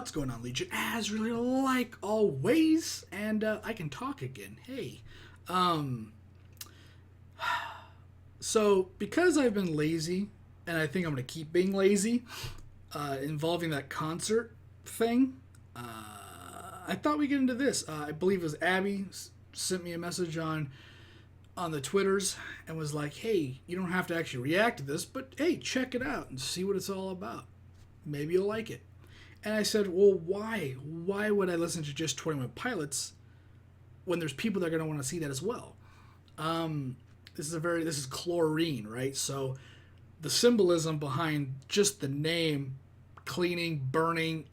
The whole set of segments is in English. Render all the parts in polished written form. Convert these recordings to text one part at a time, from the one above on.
What's going on, Legion? As really like always, and I can talk again. Hey, so because I've been lazy, and I think I'm gonna keep being lazy, involving that concert thing, I thought we'd get into this. I believe it was Abby sent me a message on the Twitters and was like, "Hey, you don't have to actually react to this, but hey, check it out and see what it's all about. Maybe you'll like it." And I said, well, why? Why would I listen to just 21 Pilots when there's people that are going to want to see that as well? This is Chlorine, right? So the symbolism behind just the name, cleaning, burning,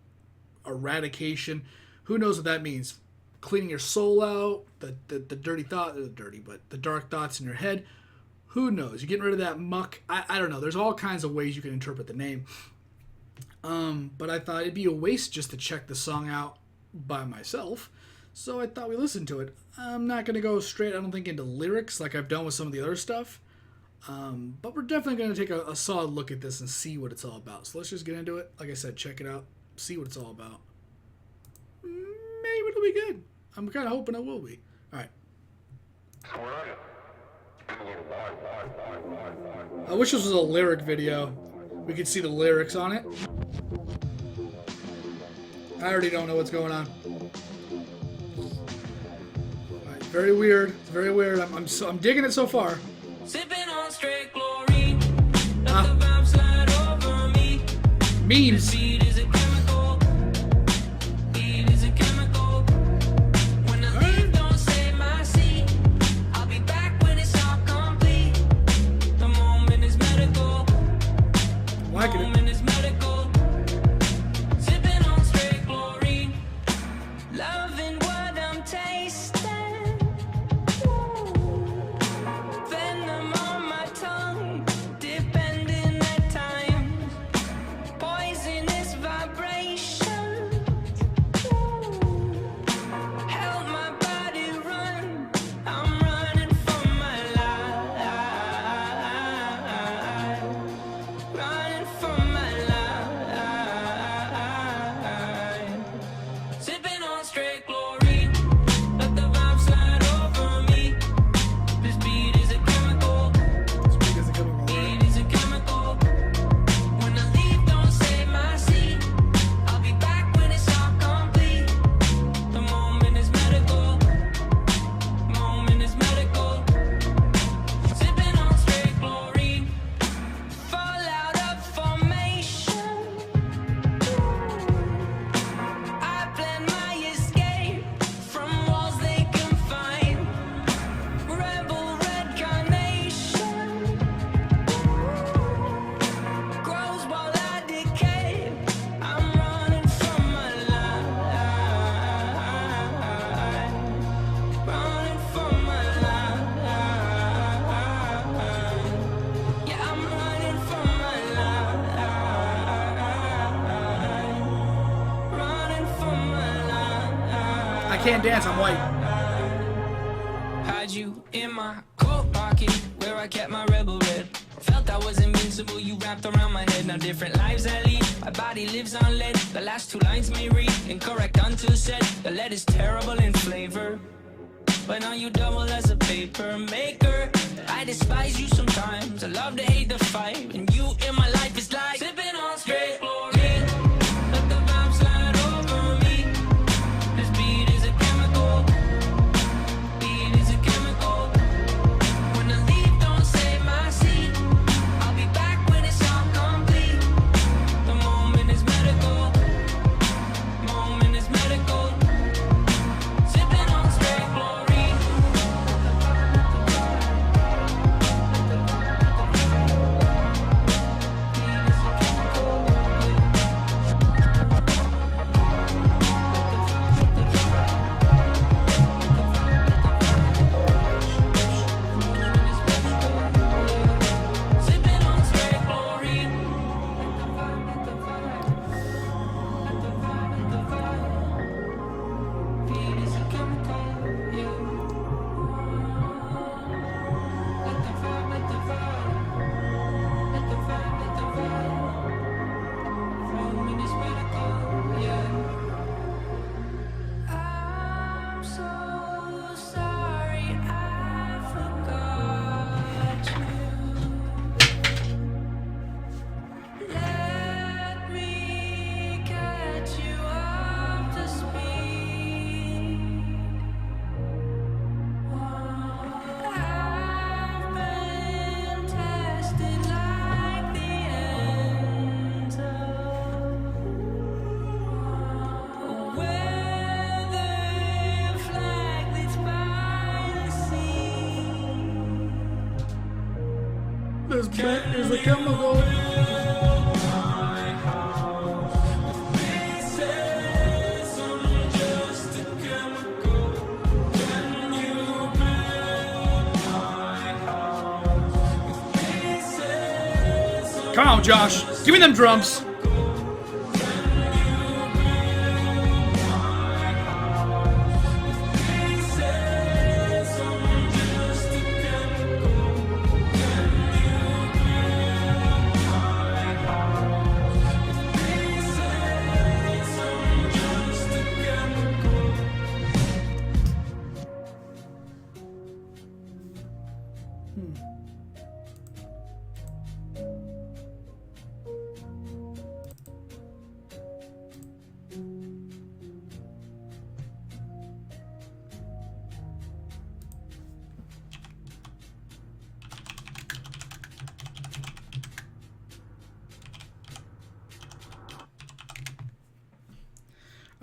eradication, who knows what that means? Cleaning your soul out, the dirty thought, but the dark thoughts in your head. Who knows? You're getting rid of that muck. I don't know. There's all kinds of ways you can interpret the name. But I thought it'd be a waste just to check the song out by myself, so I thought we listened to it. I'm not going to go straight, I don't think, into lyrics like I've done with some of the other stuff, but we're definitely going to take a solid look at this and see what it's all about. So let's just get into it. Like I said, check it out, see what it's all about. Maybe it'll be good. I'm kind of hoping it will be. Alright. I wish this was a lyric video. We could see the lyrics on it. I already don't know what's going on. Right, very weird. It's very weird. I'm digging it so far. Sipping on straight chlorine. Let the vibe slide over me. Memes. Speed is a chemical. Speed is a chemical. When I leave, don't save my seat. I'll be back when it's all complete. The moment is medical. Like it. Is medical. Sipping on straight chlorine. Loving what I'm tasting. Venom on my tongue. Depending at times. Poisonous vibrations. Help my body run. I'm running for my life. Running for my life. Sipping on straight chlorine. Let the vibe slide over me. This beat is a chemical. Beat is a chemical. When I leave, don't save my seat. I'll be back when it's all complete. The moment is medical. Moment is medical. Sipping on straight chlorine. Fall out of formation. I plan my escape from walls they confine. Rebel red carnation grows while I decay. I'm running from my life. Running from my life. Yeah, I'm running from my life. Running from my life. I can't dance, I'm white. Had you in my coat pocket where I kept my rebel red. Felt I was invincible, you wrapped around my head. Now different lives I lead, my body lives on lead. The last two lines may read incorrect until said. The lead is terrible in flavor, but now you double as a paper maker. I despise you sometimes, I love to hate the fight. And you in my life is like sipping on straight chlorine. Let the vibe slide over me. This beat is a chemical. Beat is a chemical. When I leave, don't save my seat. I'll be back when it's all complete. The moment is medical. Moment is medical. Sipping on straight chlorine. Beat is a chemical. That is a chemical. Come on, Josh. Give me them drums.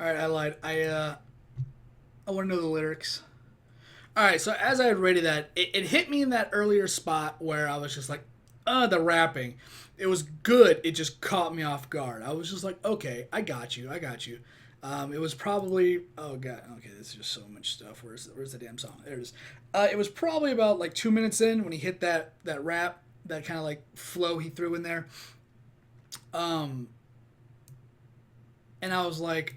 Alright, I lied. I want to know the lyrics. Alright, so as I had rated that, it hit me in that earlier spot where I was just like, the rapping. It was good. It just caught me off guard. I was just like, okay, I got you. It was probably, oh god, okay, this is just so much stuff. Where's the damn song? There it is. It was probably about like 2 minutes in when he hit that rap, that kind of like flow he threw in there. And I was like,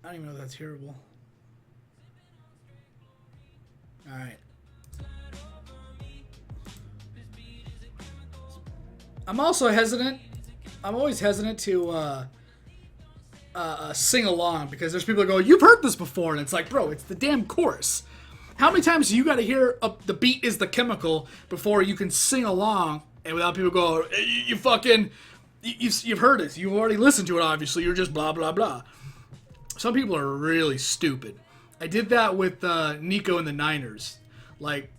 I don't even know if that's hearable. Alright. I'm also hesitant. I'm always hesitant to sing along because there's people that go, you've heard this before, and it's like, bro, it's the damn chorus. How many times do you got to hear the beat is the chemical before you can sing along and without people go, you fucking, you've heard it. You've already listened to it, obviously. You're just blah, blah, blah. Some people are really stupid. I did that with Nico and the Niners. Like,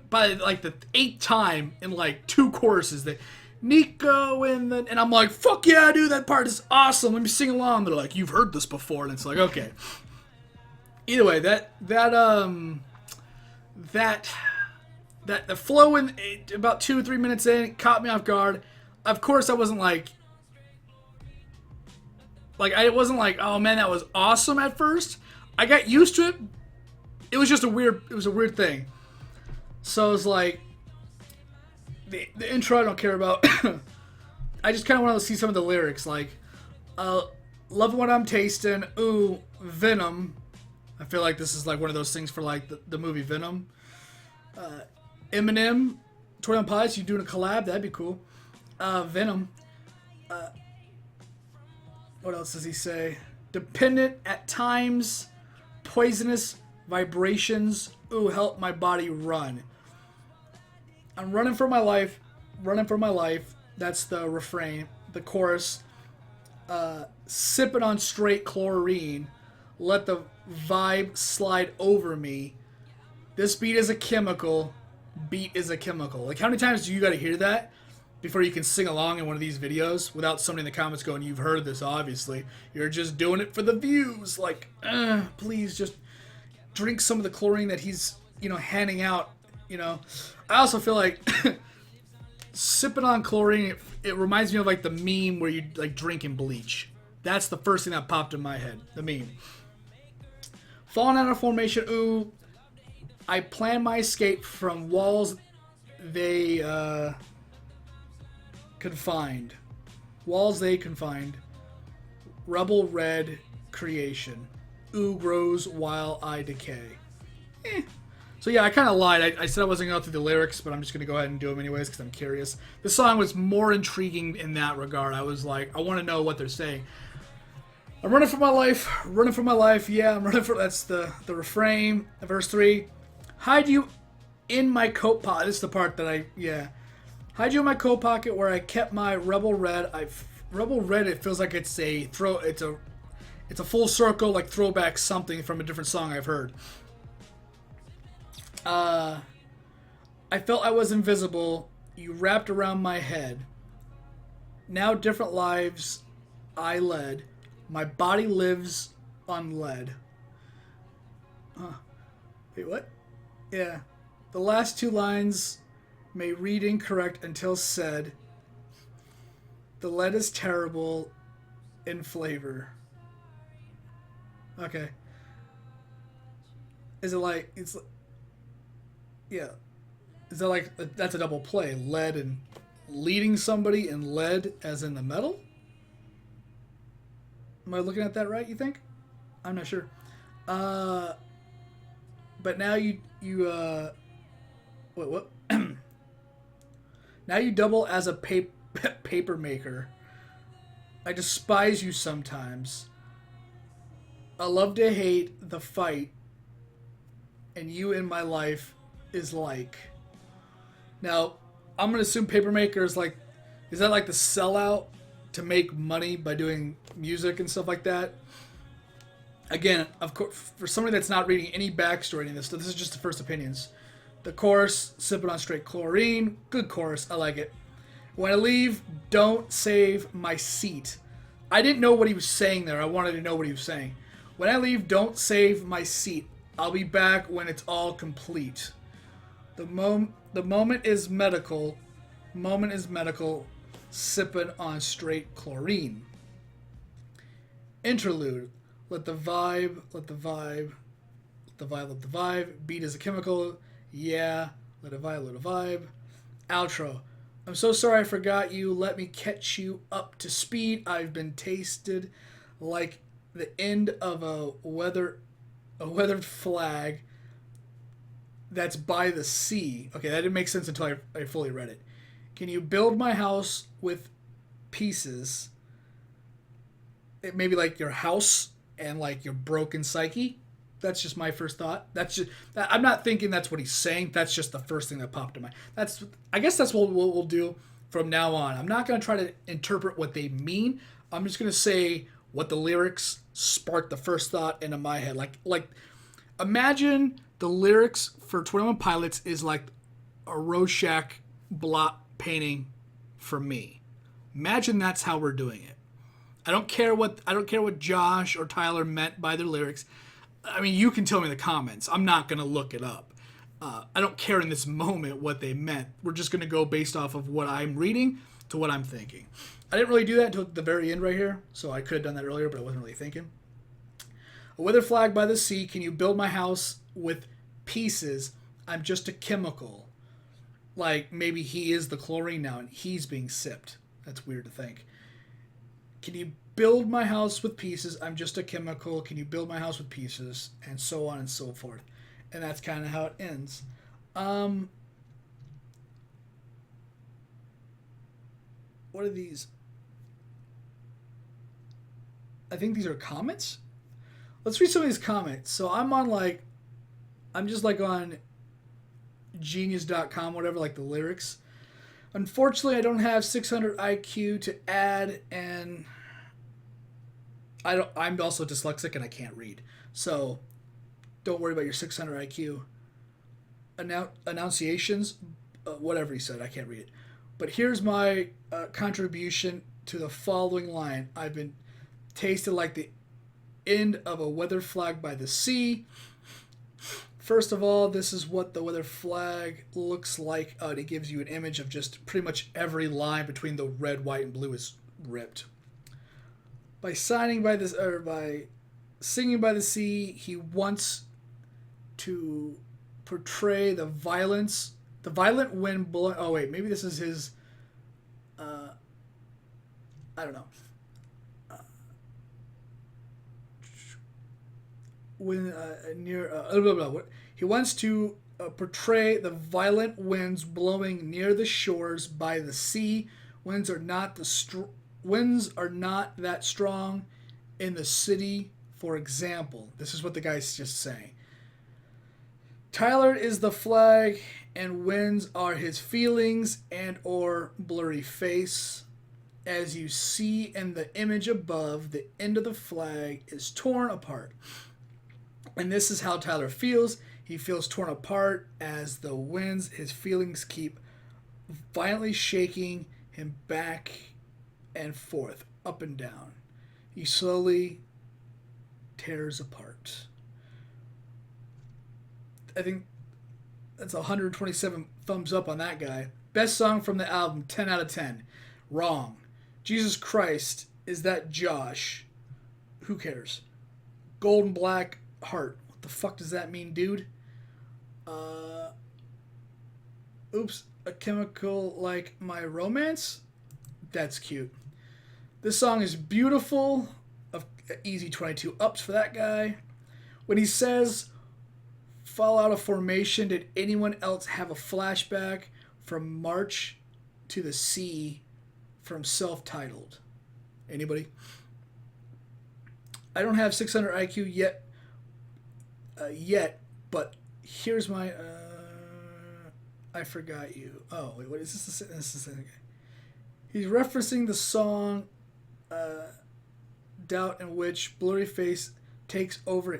by like the 8th time in like 2 choruses that Nico and I'm like, fuck yeah, dude, that part is awesome. Let me sing along. They're like, you've heard this before, and it's like, okay. Either way, the flow in about 2 or 3 minutes in, it caught me off guard. Of course, I wasn't like I wasn't like, oh man, that was awesome at first. I got used to it. It was just a weird thing. So it's like the intro I don't care about. I just kind of want to see some of the lyrics, like love what I'm tasting. Ooh, Venom. I feel like this is like one of those things for like the movie Venom. Eminem, 21 Pilots, you doing a collab? That'd be cool. Venom. What else does he say? Dependent at times, poisonous vibrations. Ooh, help my body run. I'm running for my life. That's the refrain. The chorus. Sipping on straight chlorine. Let the vibe slide over me. This beat is a chemical. Beat is a chemical. Like, how many times do you got to hear that before you can sing along in one of these videos without somebody in the comments going, you've heard this, obviously. You're just doing it for the views. Like, please just drink some of the chlorine that he's, handing out, I also feel like sipping on chlorine, it reminds me of, like, the meme where you, like, drinking bleach. That's the first thing that popped in my head, the meme. Falling out of formation, ooh. I plan my escape from walls they confined. Walls they confined. Rebel red creation. Ooh grows while I decay. So yeah, I kind of lied. I said I wasn't going to go through the lyrics, but I'm just going to go ahead and do them anyways because I'm curious. The song was more intriguing in that regard. I was like, I want to know what they're saying. I'm running for my life. Yeah, I'm running for... That's the refrain. Verse 3. Hide you in my coat pocket. This is the part that hide you in my coat pocket where I kept my Rebel Red. Rebel Red, it feels like it's a full circle, like throwback something from a different song I've heard. I felt I was invisible. You wrapped around my head. Now different lives I led. My body lives on lead. Huh. Wait, what? Yeah. The last two lines may read incorrect until said. The lead is terrible in flavor. Okay. Is it like it's yeah? Is that like that's a double play? Lead and leading somebody in lead as in the metal? Am I looking at that right? You think? I'm not sure. But now what? Now you double as a paper maker. I despise you sometimes. I love to hate the fight, and you in my life is like. Now, I'm gonna assume paper maker is like, is that like the sellout to make money by doing music and stuff like that? Again, of course, for somebody that's not reading any backstory in this stuff, this is just the first opinions. The chorus, sipping on straight chlorine, good chorus, I like it. When I leave, don't save my seat. I didn't know what he was saying there. I wanted to know what he was saying. When I leave, don't save my seat. I'll be back when it's all complete. The moment is medical. Moment is medical. Sipping on straight chlorine. Interlude. Let the vibe. Let the vibe. Let the vibe. Let the vibe. Beat is a chemical. Yeah. Let it vibe. Let it vibe. Outro. I'm so sorry I forgot you. Let me catch you up to speed. I've been tasted like the end of a weathered flag that's by the sea. Okay, that didn't make sense until I fully read it. Can you build my house with pieces? It may be like your house and like your broken psyche. That's just my first thought. I'm not thinking that's what he's saying. That's just the first thing that popped in my. I guess that's what we'll do from now on. I'm not going to try to interpret what they mean. I'm just going to say what the lyrics sparked the first thought into my head. Like imagine the lyrics for 21 Pilots is like a Rorschach blot painting for me. Imagine that's how we're doing it. I don't care what Josh or Tyler meant by their lyrics. I mean, you can tell me in the comments. I'm not going to look it up. I don't care in this moment what they meant. We're just going to go based off of what I'm reading to what I'm thinking. I didn't really do that until the very end right here, so I could have done that earlier, but I wasn't really thinking. A weather flag by the sea. Can you build my house with pieces? I'm just a chemical. Like, maybe he is the chlorine now and he's being sipped. That's weird to think. Can you build my house with pieces? I'm just a chemical. Can you build my house with pieces? And so on and so forth. And that's kind of how it ends. What are these? I think these are comments. Let's read some of these comments. So I'm just like on genius.com, whatever, like the lyrics. Unfortunately, I don't have 600 IQ to add, and I'm also dyslexic and I can't read. So don't worry about your 600 IQ. Enunciations, whatever he said, I can't read it. But here's my contribution to the following line. I've been tasted like the end of a weather flag by the sea. First of all, this is what the weather flag looks like. It gives you an image of just pretty much every line between the red, white, and blue is ripped. By singing by the sea, he wants to portray the violent wind blowing. Oh wait, maybe this is his. I don't know. When near blah, blah, blah. He wants to portray the violent winds blowing near the shores by the sea. Winds are not that strong in the city. For example, this is what the guy's just saying. Tyler is the flag, and winds are his feelings and or blurry face. As you see in the image above, the end of the flag is torn apart. And this is how Tyler feels. He feels torn apart as the winds, his feelings keep violently shaking him back and forth, up and down. He slowly tears apart. I think That's 127 thumbs up on that guy. Best song from the album, 10 out of 10. Wrong. Jesus Christ, is that Josh? Who cares? Golden Black Heart. What the fuck does that mean, dude? Oops, a chemical like my romance? That's cute. This song is beautiful. Easy 22 ups for that guy. When he says, fall out of formation, did anyone else have a flashback from March to the Sea from Self-Titled? Anybody? I don't have 600 IQ yet, but here's my... I forgot you. Oh, wait, what is this? This is okay. He's referencing the song Doubt, in which Blurryface takes over.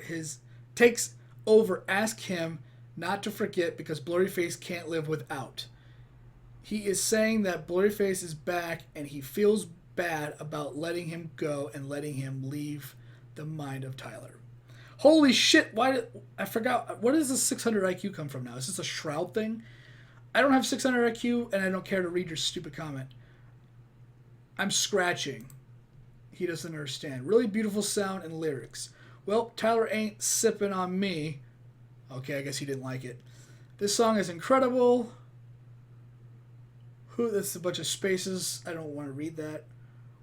Ask him not to forget because Blurryface can't live without. He is saying that Blurryface is back and he feels bad about letting him go and letting him leave the mind of Tyler. Holy shit, I forgot. What does this 600 IQ come from now? Is this a Shroud thing? I don't have 600 IQ and I don't care to read your stupid comment. I'm scratching. He doesn't understand. Really beautiful sound and lyrics. Well, Tyler ain't sipping on me. Okay, I guess he didn't like it. This song is incredible. That's a bunch of spaces. I don't want to read that.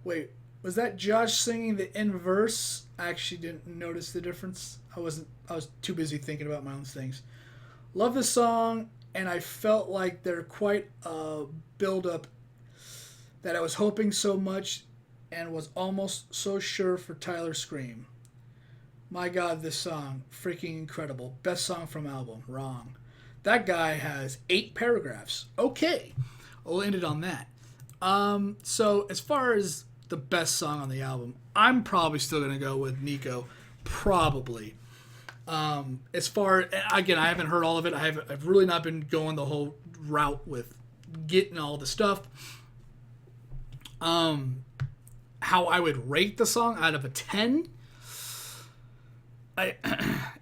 Wait, was that Josh singing the end verse? I actually didn't notice the difference. I was too busy thinking about my own things. Love this song, and I felt like they're quite a build-up that I was hoping so much and was almost so sure for Tyler Scream. My God, this song, freaking incredible. Best song from album. Wrong. That guy has 8 paragraphs. Okay, we'll end it on that. So as far as the best song on the album, I'm probably still going to go with Nico. Probably. As far, again, I haven't heard all of it. I've really not been going the whole route with getting all the stuff. How I would rate the song out of a 10.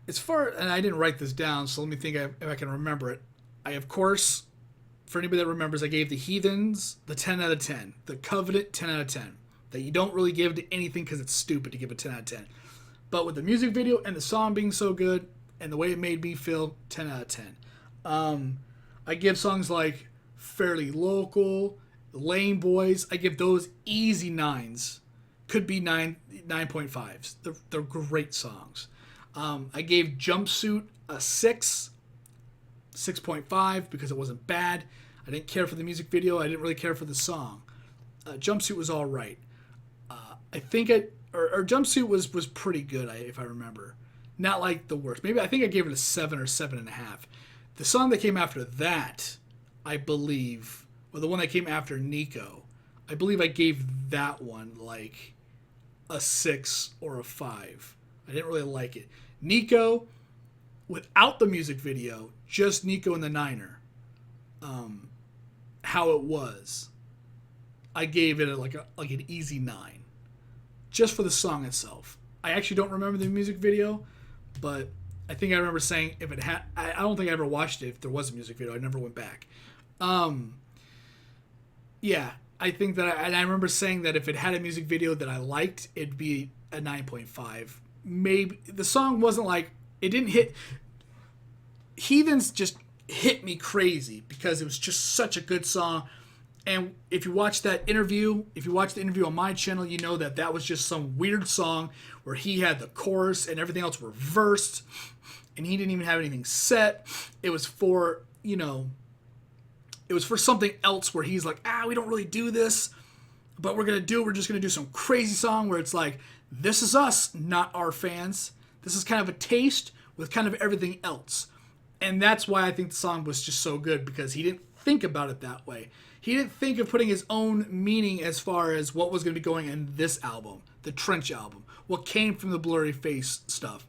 As far, and I didn't write this down, so let me think if I can remember it. I, of course, for anybody that remembers, I gave the Heathens the 10 out of 10. The Covenant, 10 out of 10. That you don't really give to anything because it's stupid to give a 10 out of 10. But with the music video and the song being so good and the way it made me feel, 10 out of 10. I give songs like Fairly Local, Lame Boys, I give those easy 9s. Could be 9.5s. They're great songs. I gave Jumpsuit a 6.5 because it wasn't bad. I didn't care for the music video. I didn't really care for the song. Jumpsuit was all right. I think Jumpsuit was pretty good, if I remember. Not like the worst. Maybe I think I gave it a 7 or 7.5. The song that came after that, I believe, or the one that came after Nico, I believe I gave that one like a 6 or a 5. I didn't really like it. Nico, without the music video, just Nico and the Niner, how it was, I gave it like an easy 9, just for the song itself. I actually don't remember the music video, but I think I remember saying if it had. I don't think I ever watched it. If there was a music video, I never went back. Yeah, I think that I remember saying that if it had a music video that I liked, it'd be a 9.5. Maybe the song wasn't like, it didn't hit. Heathens just hit me crazy because it was just such a good song. And if you watch the interview on my channel, you know that was just some weird song where he had the chorus and everything else reversed, and he didn't even have anything set. It was for, it was for something else where he's like, we don't really do this, but we're just gonna do some crazy song where it's like, this is us, not our fans. This is kind of a taste with kind of everything else. And that's why I think the song was just so good, because he didn't think about it that way. He didn't think of putting his own meaning as far as what was going to be going in this album, the Trench album, what came from the Blurry Face stuff.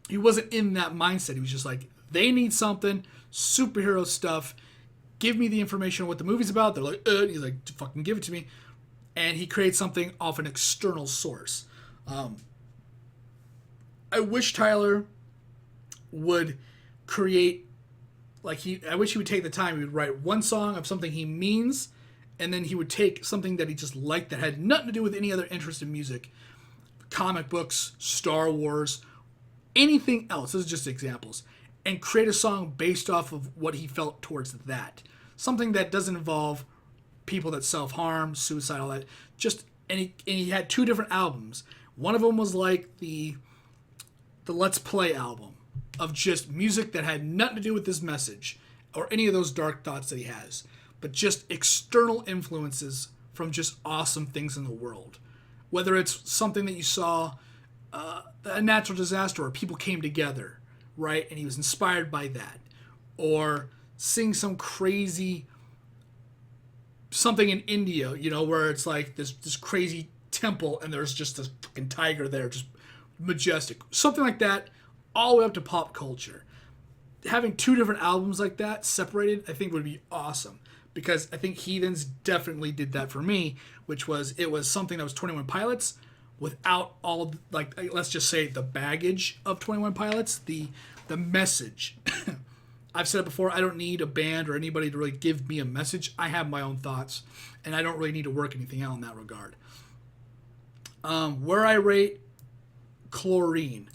He wasn't in that mindset. He was just like, they need something, superhero stuff, give me the information on what the movie's about. They're like, he's like, fucking give it to me. And he creates something off an external source. I wish Tyler would create Like I wish he would take the time. He would write one song of something he means, and then he would take something that he just liked that had nothing to do with any other interest in music, comic books, Star Wars, anything else. This is just examples, and create a song based off of what he felt towards that. Something that doesn't involve people that self-harm, suicide, all that. And he had 2 different albums. One of them was like the Let's Play album of just music that had nothing to do with this message or any of those dark thoughts that he has, but just external influences from just awesome things in the world. Whether it's something that you saw, a natural disaster where people came together, right? And he was inspired by that. Or seeing some crazy something in India, where it's like this crazy temple and there's just this fucking tiger there, just majestic. Something like that, all the way up to pop culture. Having 2 different albums like that separated, I think would be awesome. Because I think Heathens definitely did that for me, which was, it was something that was 21 Pilots without all, like, let's just say the baggage of 21 Pilots, the message. I've said it before, I don't need a band or anybody to really give me a message. I have my own thoughts, and I don't really need to work anything out in that regard. Where I rate Chlorine.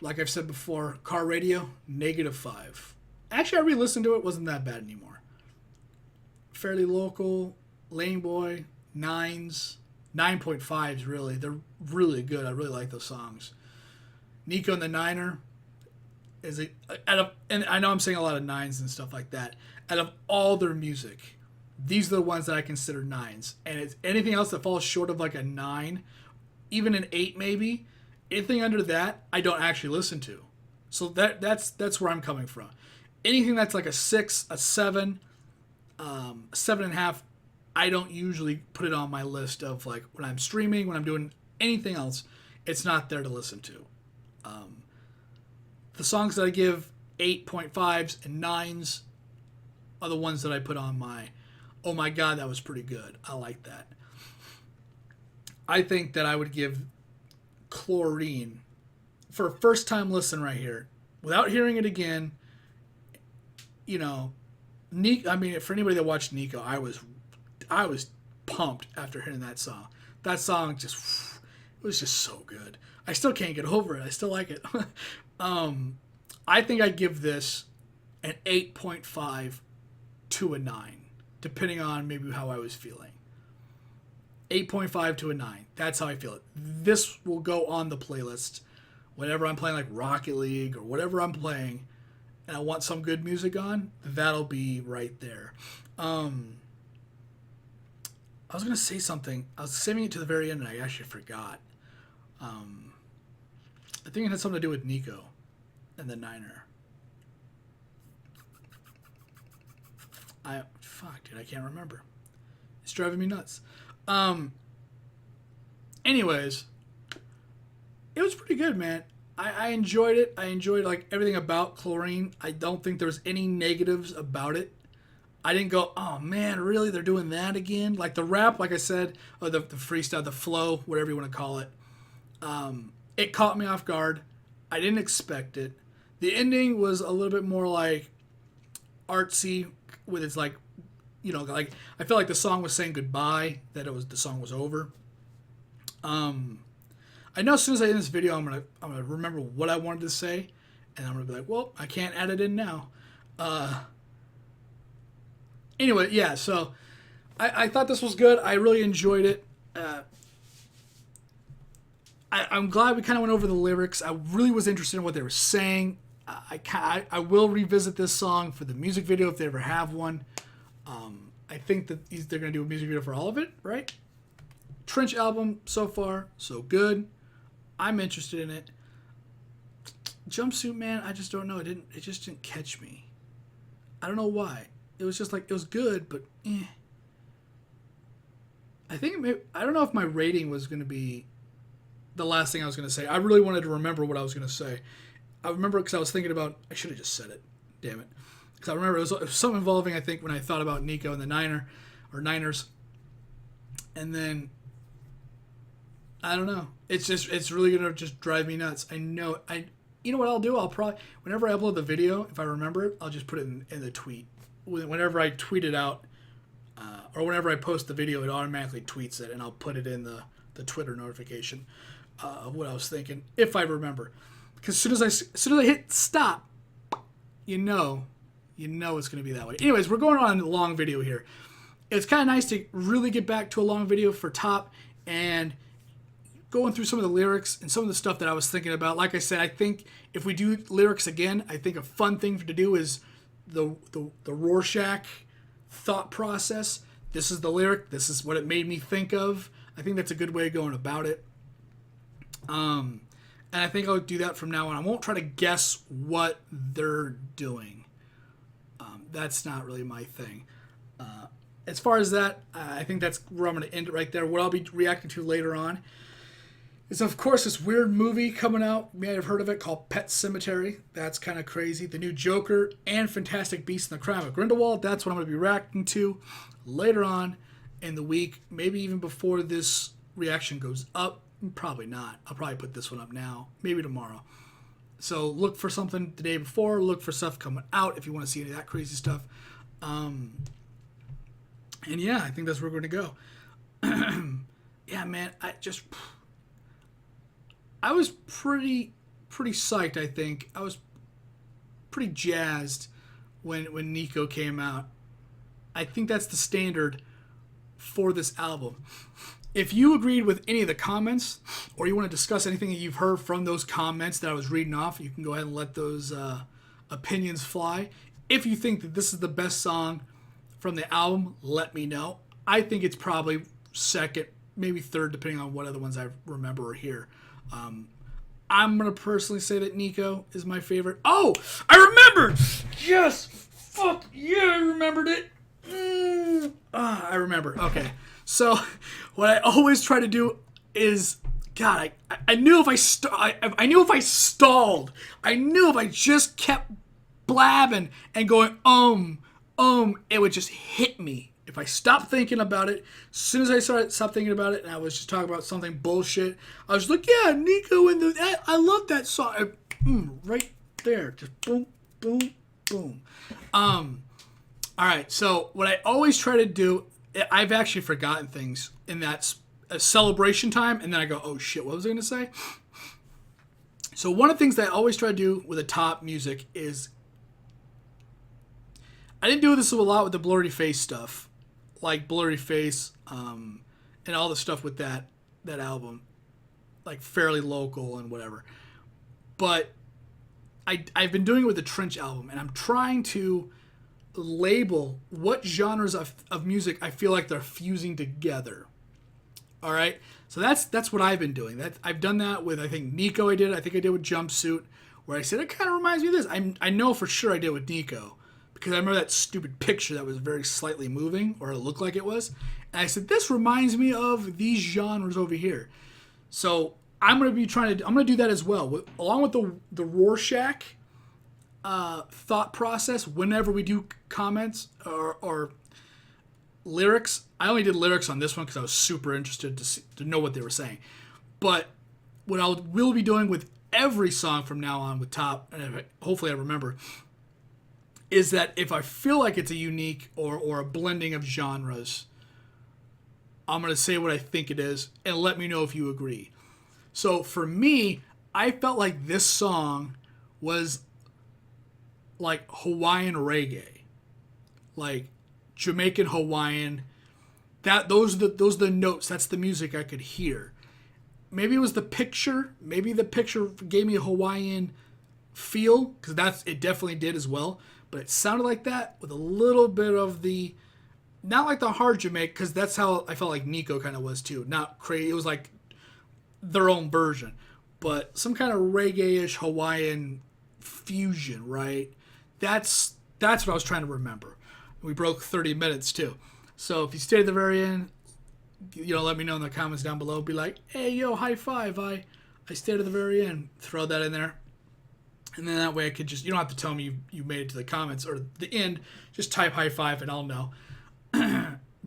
Like I've said before, Car Radio, -5. Actually, I re-listened to it. Wasn't that bad anymore. Fairly Local, Lane Boy, 9s. 9.5s, really. They're really good. I really like those songs. Nico and the Niner and I know I'm saying a lot of 9s and stuff like that. Out of all their music, these are the ones that I consider 9s. And it's anything else that falls short of like a 9, even an 8 maybe, anything under that, I don't actually listen to. So that's where I'm coming from. Anything that's like a 6, a 7, a 7.5, I don't usually put it on my list of like when I'm streaming, when I'm doing anything else, it's not there to listen to. The songs that I give 8.5s and 9s are the ones that I put on my, oh my God, that was pretty good. I like that. I think that I would give Chlorine, for a first time listen right here, without hearing it again, Nico, I mean, for anybody that watched Nico, I was pumped after hearing that song. That song just, it was just so good. I still can't get over it. I still like it. I think I'd give this an 8.5 to a 9, depending on maybe how I was feeling. 8.5 to a 9. That's how I feel it. This will go on the playlist whenever I'm playing like Rocket League or whatever I'm playing, and I want some good music on, that'll be right there. I was going to say something. I was saving it to the very end, and I actually forgot. I think it had something to do with Nico and the Niner. Dude, I can't remember. It's driving me nuts. Anyways, it was pretty good, man. I enjoyed it. I enjoyed like everything about Chlorine. I don't think there's any negatives about it. I didn't go, oh man, really? They're doing that again? Like the rap, like I said, or the freestyle, the flow, whatever you want to call it. It caught me off guard. I didn't expect it. The ending was a little bit more like artsy with its like, like I felt like the song was saying goodbye, that the song was over. I know as soon as I end this video, I'm gonna remember what I wanted to say, and I'm gonna be like, well, I can't add it in now. Anyway, yeah. So I thought this was good. I really enjoyed it. I'm glad we kind of went over the lyrics. I really was interested in what they were saying. I will revisit this song for the music video if they ever have one. I think that they're going to do a music video for all of it, right? Trench album so far, so good. I'm interested in it. Jumpsuit Man, I just don't know. It just didn't catch me. I don't know why. It was just like, it was good, but eh. I don't know if my rating was going to be the last thing I was going to say. I really wanted to remember what I was going to say. I remember because I was thinking about, I should have just said it. Damn it. Because I remember it was something involving, I think, when I thought about Nico and the Niners. And then, I don't know. It's really going to just drive me nuts. I know. You know what I'll do? I'll probably, whenever I upload the video, if I remember it, I'll just put it in the tweet. Whenever I tweet it out, or whenever I post the video, it automatically tweets it, and I'll put it in the Twitter notification of what I was thinking, if I remember. Because as soon as I hit stop, you know it's going to be that way. Anyways, we're going on a long video here. It's kind of nice to really get back to a long video for Top and going through some of the lyrics and some of the stuff that I was thinking about. Like I said, I think if we do lyrics again, I think a fun thing to do is the Rorschach thought process. This is the lyric. This is what it made me think of. I think that's a good way of going about it. And I think I'll do that from now on. I won't try to guess what they're doing. That's not really my thing. As far as that, I think that's where I'm going to end it right there. What I'll be reacting to later on is, of course, this weird movie coming out. You may have heard of it, called Pet Sematary. That's kind of crazy. The new Joker and Fantastic Beasts and the Crime of Grindelwald. That's what I'm going to be reacting to later on in the week. Maybe even before this reaction goes up. Probably not. I'll probably put this one up now. Maybe tomorrow. So look for something the day before. Look for stuff coming out if you want to see any of that crazy stuff. And yeah, I think that's where we're going to go. Yeah, man, I was pretty psyched, I think. I was pretty jazzed when Nico came out. I think that's the standard for this album. If you agreed with any of the comments, or you want to discuss anything that you've heard from those comments that I was reading off, you can go ahead and let those opinions fly. If you think that this is the best song from the album, let me know. I think it's probably second, maybe third, depending on what other ones I remember or hear. I'm going to personally say that Nico is my favorite. Oh, I remembered! Yes! Fuck yeah, I remembered it! I remember. Okay. So, what I always try to do is, God, I knew if I stalled, I knew if I just kept blabbing and going, it would just hit me. If I stopped thinking about it, as soon as I stopped thinking about it, and I was just talking about something bullshit, I was like, yeah, Nico and I love that song. Right there. Just boom, boom, boom. All right, so what I always try to do, I've actually forgotten things in that celebration time, and then I go, oh shit, what was I going to say? So one of the things that I always try to do with the Top music is, I didn't do this a lot with the Blurry Face stuff, like Blurry Face, and all the stuff with that album, like Fairly Local and whatever. But I've been doing it with the Trench album, and I'm trying to label what genres of music I feel like they're fusing together. All right, so that's what I've been doing. I've done that with, I think Nico. I think I did with Jumpsuit, where I said it kind of reminds me of this. I know for sure I did with Nico, because I remember that stupid picture that was very slightly moving, or it looked like it was, and I said this reminds me of these genres over here. So I'm gonna do that as well, along with the Rorschach thought process. Whenever we do comments or lyrics, I only did lyrics on this one because I was super interested to know what they were saying. But what will be doing with every song from now on with Top, and hopefully I remember, is that if I feel like it's a unique or a blending of genres, I'm going to say what I think it is and let me know if you agree. So for me, I felt like this song was like Hawaiian reggae, like Jamaican Hawaiian. Those are the notes. That's the music I could hear. Maybe it was the picture. Maybe the picture gave me a Hawaiian feel, because it definitely did as well. But it sounded like that with a little bit of the, not like the hard Jamaican, because that's how I felt like Nico kind of was too. Not crazy. It was like their own version, but some kind of reggae-ish Hawaiian fusion, right? That's what I was trying to remember. We broke 30 minutes too. So if you stay at the very end, let me know in the comments down below. Be like, hey, yo, high five. I stayed at the very end. Throw that in there. And then that way I could just, you don't have to tell me you made it to the comments or the end. Just type high five and I'll know.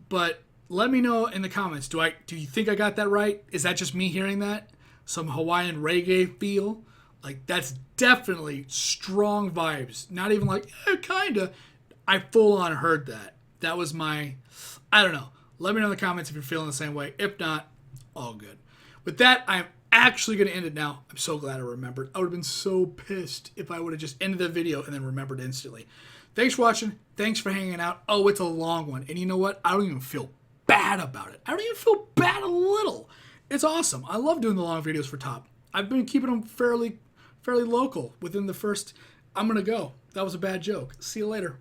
But let me know in the comments. Do you think I got that right? Is that just me hearing that? Some Hawaiian reggae feel? Like, that's definitely strong vibes. Not even like, kinda. I full on heard that. That was my, I don't know. Let me know in the comments if you're feeling the same way. If not, all good. With that, I'm actually going to end it now. I'm so glad I remembered. I would have been so pissed if I would have just ended the video and then remembered instantly. Thanks for watching. Thanks for hanging out. Oh, it's a long one. And you know what? I don't even feel bad about it. I don't even feel bad a little. It's awesome. I love doing the long videos for Top. I've been keeping them fairly local within the first, I'm going to go. That was a bad joke. See you later.